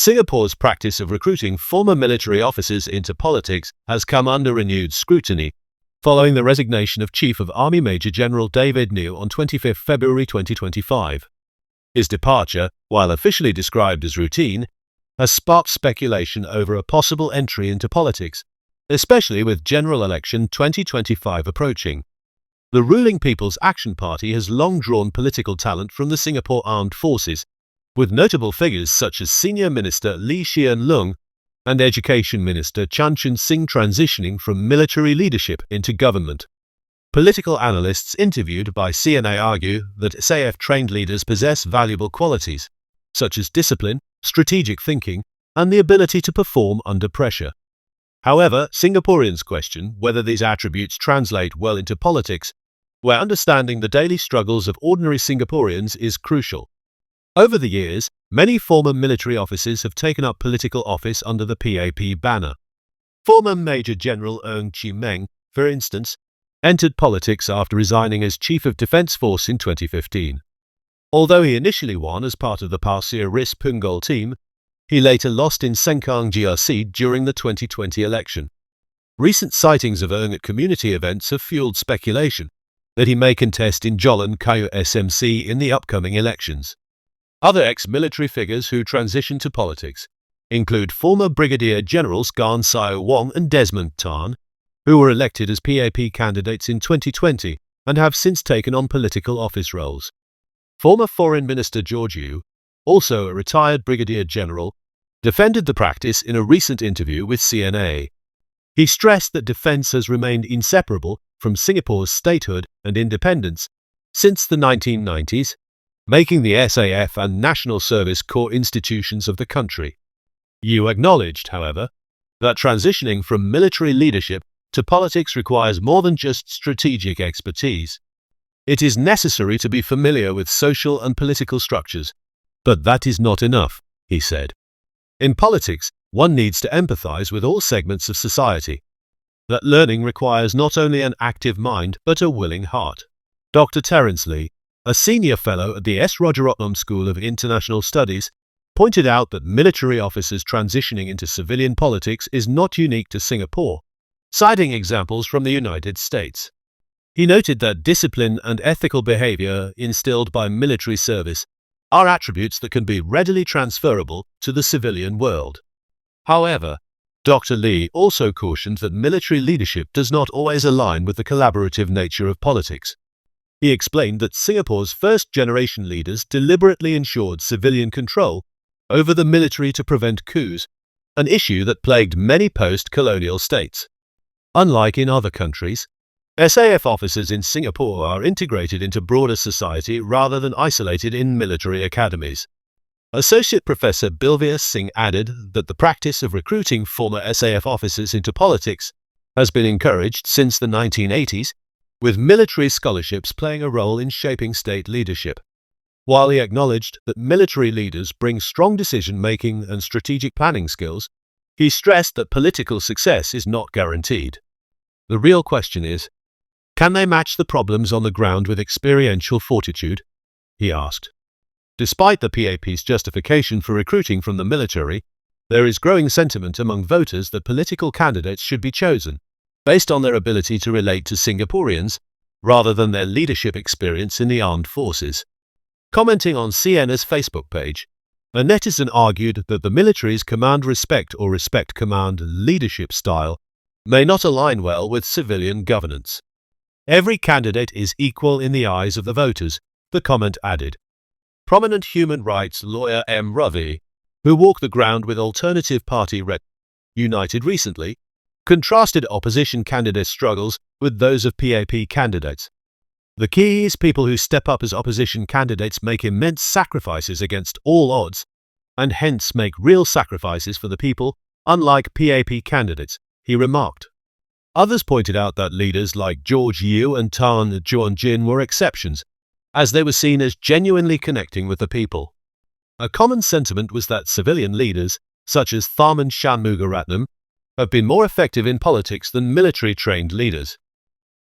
Singapore's practice of recruiting former military officers into politics has come under renewed scrutiny, following the resignation of Chief of Army Major General David Neo on 25 February 2025. His departure, while officially described as routine, has sparked speculation over a possible entry into politics, especially with General Election 2025 approaching. The ruling People's Action Party has long drawn political talent from the Singapore Armed Forces, with notable figures such as Senior Minister Lee Hsien Loong and Education Minister Chan Chun Sing transitioning from military leadership into government. Political analysts interviewed by CNA argue that SAF-trained leaders possess valuable qualities, such as discipline, strategic thinking, and the ability to perform under pressure. However, Singaporeans question whether these attributes translate well into politics, where understanding the daily struggles of ordinary Singaporeans is crucial. Over the years, many former military officers have taken up political office under the PAP banner. Former Major General Ng Chee Meng, for instance, entered politics after resigning as Chief of Defence Force in 2015. Although he initially won as part of the Pasir Ris Punggol team, he later lost in Sengkang GRC during the 2020 election. Recent sightings of Ng at community events have fueled speculation that he may contest in Jalan Kayu SMC in the upcoming elections. Other ex-military figures who transitioned to politics include former Brigadier Generals Gan Siao Wong and Desmond Tan, who were elected as PAP candidates in 2020 and have since taken on political office roles. Former Foreign Minister George Yeo, also a retired Brigadier General, defended the practice in a recent interview with CNA. He stressed that defence has remained inseparable from Singapore's statehood and independence since the 1990s, making the SAF and National Service core institutions of the country. Yeo acknowledged, however, that transitioning from military leadership to politics requires more than just strategic expertise. It is necessary to be familiar with social and political structures, but that is not enough, he said. In politics, one needs to empathize with all segments of society. That learning requires not only an active mind but a willing heart. Dr. Terence Lee, a senior fellow at the S. Rajaratnam School of International Studies, pointed out that military officers transitioning into civilian politics is not unique to Singapore, citing examples from the United States. He noted that discipline and ethical behavior instilled by military service are attributes that can be readily transferable to the civilian world. However, Dr. Lee also cautioned that military leadership does not always align with the collaborative nature of politics. He explained that Singapore's first-generation leaders deliberately ensured civilian control over the military to prevent coups, an issue that plagued many post-colonial states. Unlike in other countries, SAF officers in Singapore are integrated into broader society rather than isolated in military academies. Associate Professor Bilveer Singh added that the practice of recruiting former SAF officers into politics has been encouraged since the 1980s, with military scholarships playing a role in shaping state leadership. While he acknowledged that military leaders bring strong decision-making and strategic planning skills, he stressed that political success is not guaranteed. The real question is, can they match the problems on the ground with experiential fortitude? He asked. Despite the PAP's justification for recruiting from the military, there is growing sentiment among voters that political candidates should be chosen based on their ability to relate to Singaporeans rather than their leadership experience in the armed forces. Commenting on Siena's Facebook page, a netizen argued that the military's command respect or respect command leadership style may not align well with civilian governance. Every candidate is equal in the eyes of the voters, the comment added. Prominent human rights lawyer M. Ravi, who walked the ground with Alternative Party United recently, contrasted opposition candidates' struggles with those of PAP candidates. The key is people who step up as opposition candidates make immense sacrifices against all odds, and hence make real sacrifices for the people, unlike PAP candidates, he remarked. Others pointed out that leaders like George Yeo and Tan Juan Jin were exceptions, as they were seen as genuinely connecting with the people. A common sentiment was that civilian leaders, such as Tharman Shanmugaratnam, have been more effective in politics than military-trained leaders.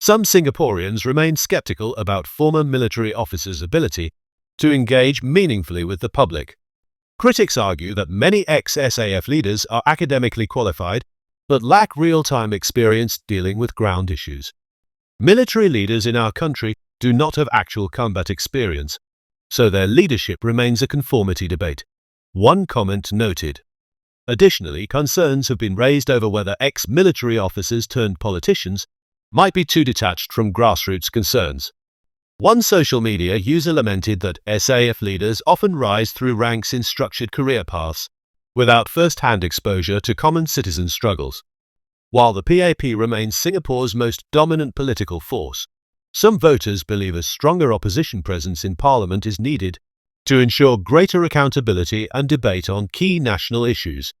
Some Singaporeans remain skeptical about former military officers' ability to engage meaningfully with the public. Critics argue that many ex-SAF leaders are academically qualified but lack real-time experience dealing with ground issues. Military leaders in our country do not have actual combat experience, so their leadership remains a conformity debate. One comment noted. Additionally, concerns have been raised over whether ex-military officers turned politicians might be too detached from grassroots concerns. One social media user lamented that SAF leaders often rise through ranks in structured career paths, without first-hand exposure to common citizen struggles. While the PAP remains Singapore's most dominant political force, some voters believe a stronger opposition presence in Parliament is needed to ensure greater accountability and debate on key national issues.